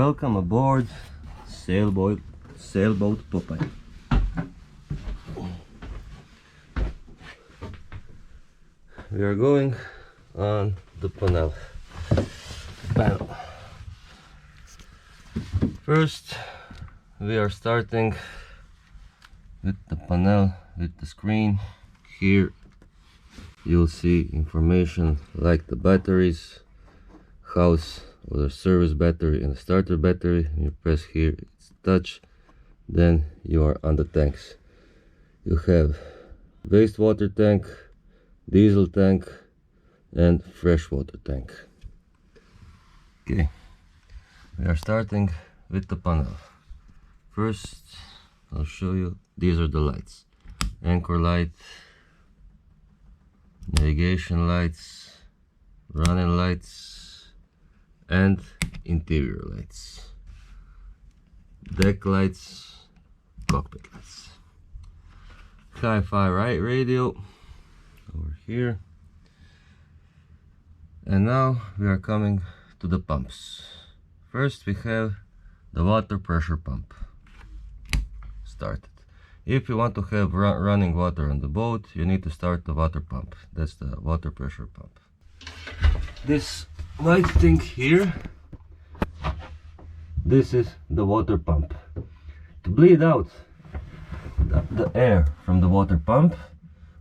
Welcome aboard sailboat Popaj. We are going on the panel. First, we are starting with the panel, with the screen. Here you'll see information like the batteries, house or the service battery and the starter battery. You press here, it's touch, then you are on the tanks. You have wastewater tank, diesel tank and freshwater tank. Okay, we are starting with the panel. First, I'll show you, these are the lights. Anchor light, navigation lights, running lights, and interior lights. Deck lights, cockpit lights. Hi-fi radio over here. And now we are coming to the pumps. First we have the water pressure pump started. If you want to have running water on the boat, you need to start the water pump. That's the water pressure pump. This white thing here, this is the water pump. To bleed out the air from the water pump,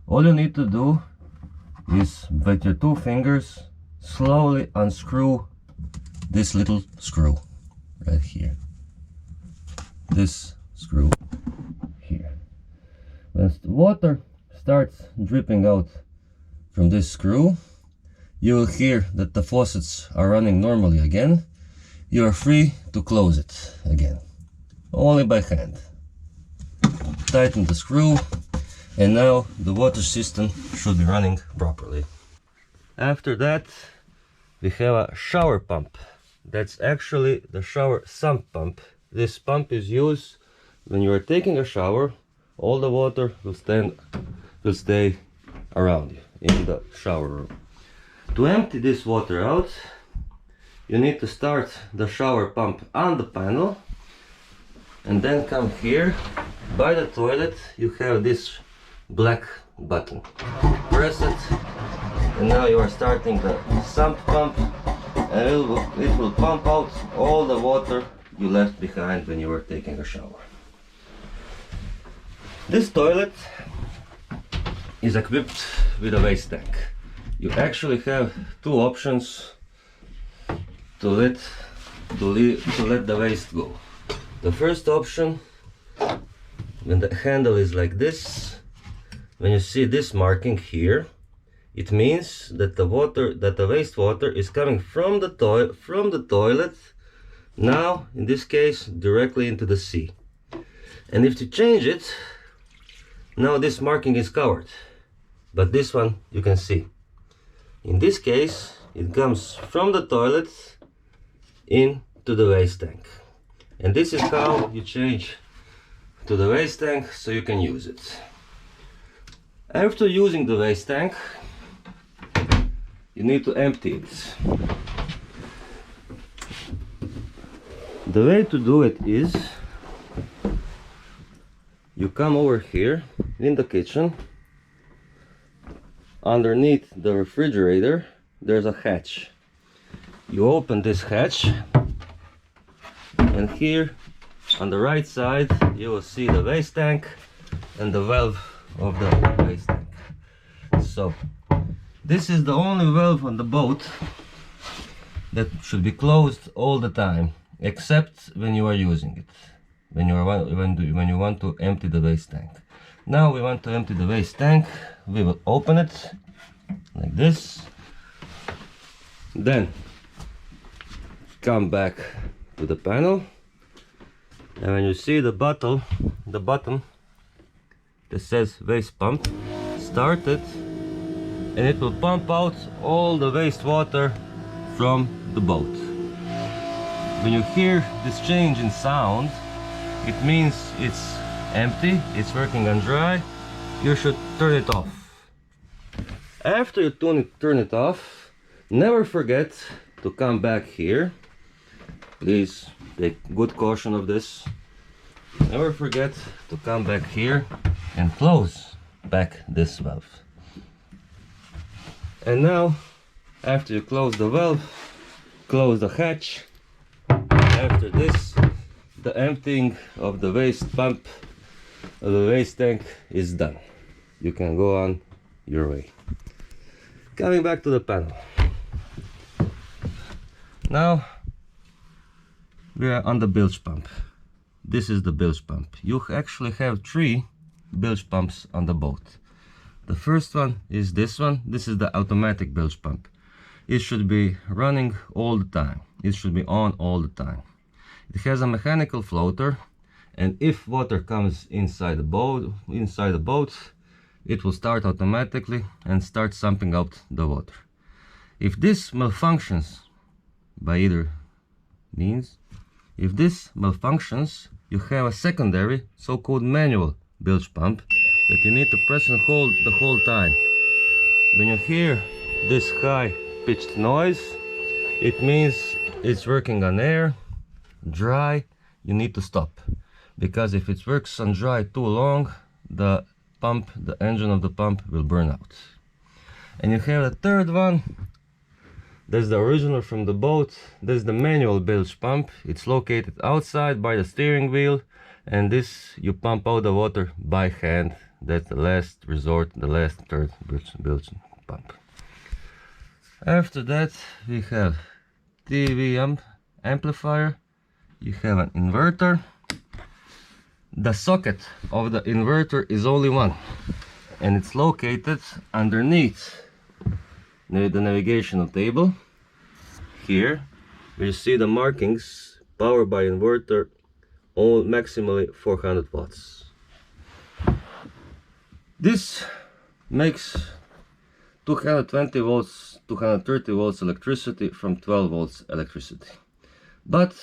all you need to do is with your two fingers slowly unscrew this little screw right here. This screw here. When the water starts dripping out from this screw, you will hear that the faucets are running normally again. You are free to close it again, only by hand. Tighten the screw, and now the water system should be running properly. After that, we have a shower pump. That's actually the shower sump pump. This pump is used when you are taking a shower. All the water will stay around you in the shower room. To empty this water out, you need to start the shower pump on the panel and then come here. By the toilet you have this black button. Press it and now you are starting the sump pump, and it will pump out all the water you left behind when you were taking a shower. This toilet is equipped with a waste tank. You actually have two options to let the waste go. The first option, when the handle is like this, when you see this marking here, it means that the wastewater is coming from the toilet, now in this case directly into the sea. And if you change it, now this marking is covered, but this one you can see. In this case, it comes from the toilet into the waste tank. And this is how you change to the waste tank so you can use it. After using the waste tank, you need to empty it. The way to do it is, you come over here in the kitchen. Underneath the refrigerator there's a hatch. You open this hatch, and here on the right side you will see the waste tank and the valve of the waste tank. So this is the only valve on the boat that should be closed all the time, except when you are using it, when you want to empty the waste tank. Now we want to empty the waste tank. We will open it like this, then come back to the panel, and when you see the button that says waste pump, start it, and it will pump out all the wastewater from the boat. When you hear this change in sound, it means it's empty, it's working on dry. You should turn it off. After you turn it off, never forget to come back here Please take good caution of this. Never forget to come back here and close back this valve. And now, after you close the valve, close the hatch. After this, the emptying of the waste pump, the waste tank is done. You can go on your way. Coming back to the panel. Now we are on the bilge pump. This is the bilge pump. You actually have 3 bilge pumps on the boat. The first one is this one. This is the automatic bilge pump. It should be running all the time. It should be on all the time. It has a mechanical floater, and if water comes inside the boat, it will start automatically and start sumping out the water. If this malfunctions by either means, you have a secondary, so-called manual bilge pump that you need to press and hold the whole time. When you hear this high-pitched noise, it means it's working on air. Dry, you need to stop, because if it works on dry too long, the engine of the pump will burn out. And you have a third one. That's the original from the boat. That's the manual bilge pump. It's located outside by the steering wheel, and this you pump out the water by hand. That's the last resort, the last third bilge pump. After that, we have TV amplifier. You have an inverter. The socket of the inverter is only one, and it's located underneath the navigational table. Here you see the markings, power by inverter, all maximally 400 watts. This makes 220 volts, 230 volts electricity from 12 volts electricity. But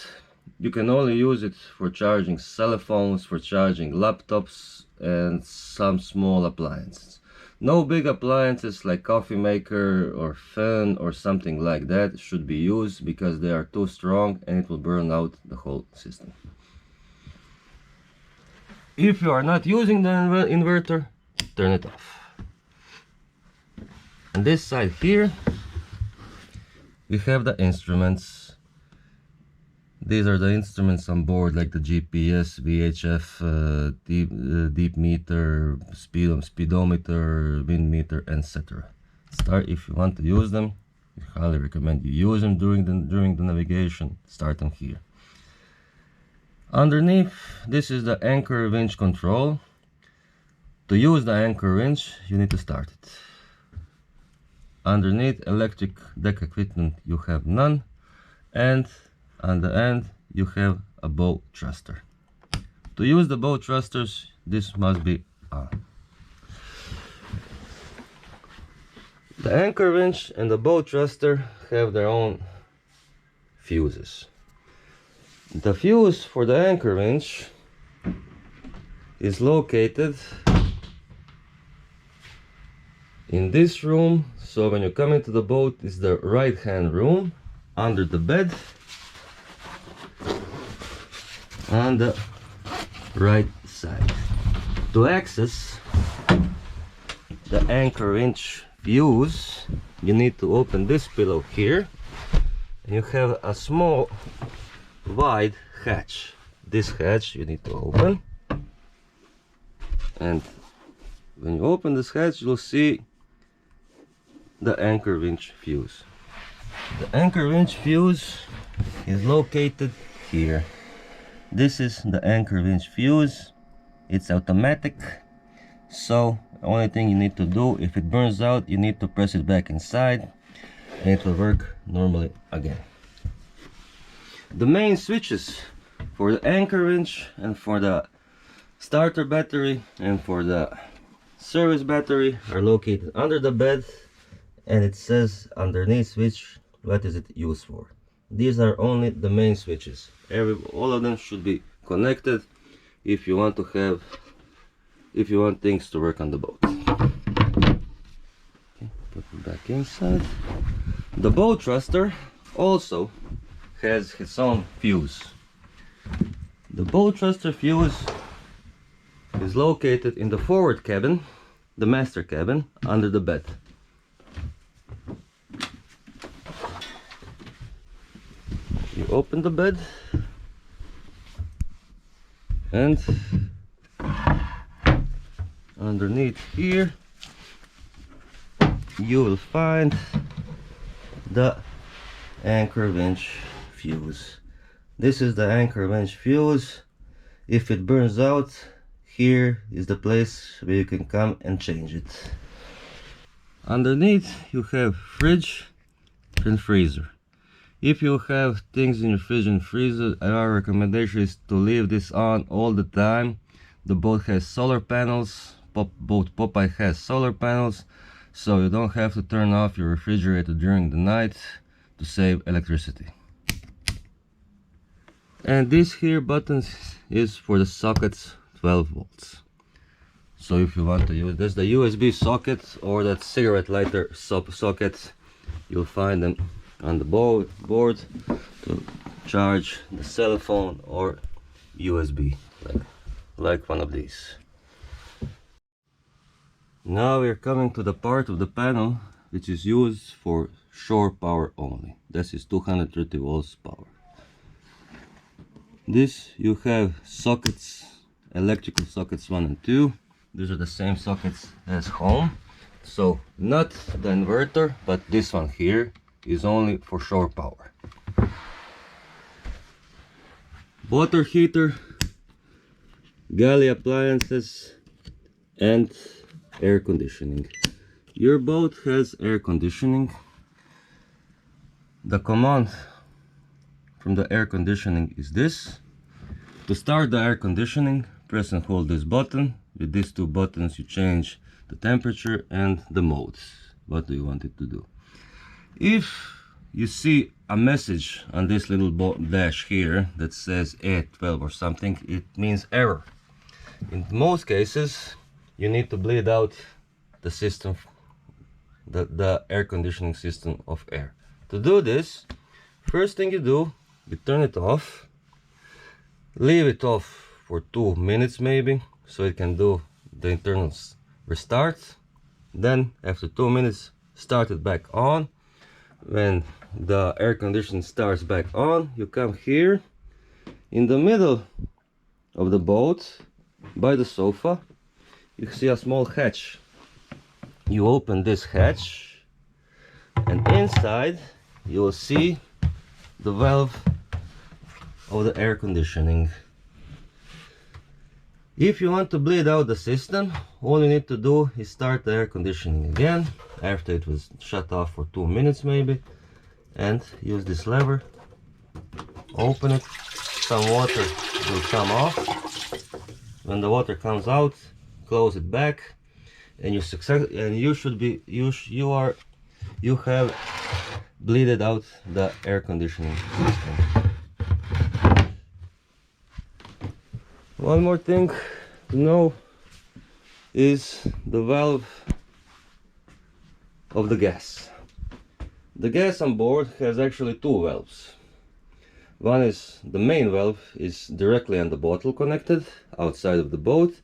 you can only use it for charging cell phones, for charging laptops, and some small appliances. No big appliances like coffee maker or fan or something like that should be used, because they are too strong and it will burn out the whole system. If you are not using the inverter, turn it off. On this side here, we have the instruments. These are the instruments on board, like the GPS, VHF, deep meter, speedometer, wind meter, etc. If you want to use them, I highly recommend you use them during the navigation. Start them here. Underneath, this is the anchor winch control. To use the anchor winch, you need to start it. Underneath electric deck equipment, you have none, and on the end you have a bow thruster. To use the bow thrusters, this must be on. The anchor winch and the bow thruster have their own fuses. The fuse for the anchor winch is located in this room. So when you come into the boat, it's the right hand room under the bed, on the right side. To access the anchor winch fuse, you need to open this pillow here, and you have a small wide hatch. This hatch you need to open, and when you open this hatch, you'll see the anchor winch fuse. The anchor winch fuse is located here. This is the anchor winch fuse. It's automatic, so the only thing you need to do, if it burns out, you need to press it back inside and it will work normally again. The main switches for the anchor winch and for the starter battery and for the service battery are located under the bed, and it says underneath switch what is it used for. These are only the main switches. All of them should be connected if you want things to work on the boat. Okay, put it back inside. The bow thruster also has its own fuse. The boat thruster fuse is located in the forward cabin, the master cabin, under the bed. You open the bed and underneath here you will find the anchor winch fuse. This is the anchor winch fuse. If it burns out, here is the place where you can come and change it. Underneath you have fridge and freezer. If you have things in your fridge and freezer, our recommendation is to leave this on all the time. The boat has solar panels. Boat Popaj has solar panels, so you don't have to turn off your refrigerator during the night to save electricity. And this here button is for the sockets 12 volts. So if you want to use this, the USB socket or that cigarette lighter socket, you'll find them on the board to charge the cell phone or USB, like one of these. Now we're coming to the part of the panel which is used for shore power only. This is 230 volts power. This you have sockets, electrical sockets 1 and 2. These are the same sockets as home. So not the inverter, but this one here is only for shore power. Water heater, galley appliances, and air conditioning. Your boat has air conditioning. The command from the air conditioning is this. To start the air conditioning, press and hold this button. With these two buttons you change the temperature and the modes. What do you want it to do? If you see a message on this little dash here that says A12 or something, it means error. In most cases you need to bleed out the system, the air conditioning system of air. To do this, first thing you do, you turn it off, leave it off for 2 minutes maybe, so it can do the internal restart. Then after 2 minutes, start it back on. When the air conditioning starts back on, you come here in the middle of the boat by the sofa. You see a small hatch. You open this hatch and inside you will see the valve of the air conditioning. If you want to bleed out the system, all you need to do is start the air conditioning again after it was shut off for 2 minutes maybe, and use this lever, open it, some water will come off. When the water comes out, close it back, and you have bleeded out the air conditioning system. One more thing to know is the valve of the gas. The gas on board has actually 2 valves. One is the main valve, is directly on the bottle connected outside of the boat,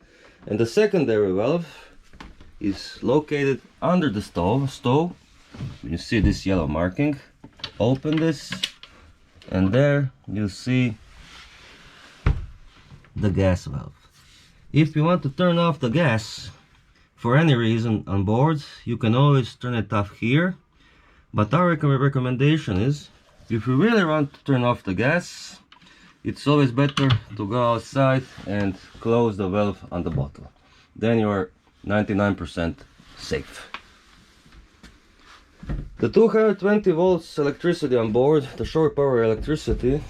and the secondary valve is located under the stove. You see this yellow marking. Open this and there you see the gas valve. If you want to turn off the gas for any reason on board, you can always turn it off here, but our recommendation is, if you really want to turn off the gas, it's always better to go outside and close the valve on the bottle. Then you are 99% safe. The 220 volts electricity on board, the shore power electricity,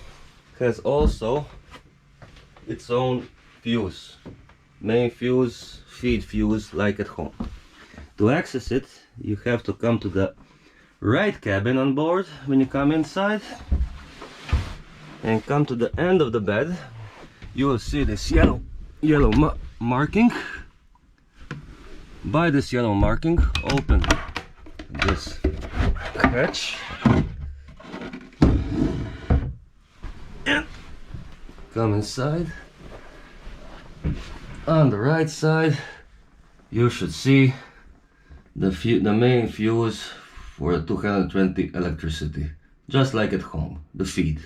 has also its own fuse, main fuse, feed fuse, like at home. To access it, you have to come to the right cabin on board when you come inside and come to the end of the bed. You will see this yellow marking. By this yellow marking, open this hatch come inside. On the right side, you should see the main fuse for 220 electricity, just like at home, the feed.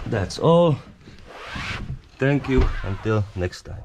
That's all. Thank you, until next time.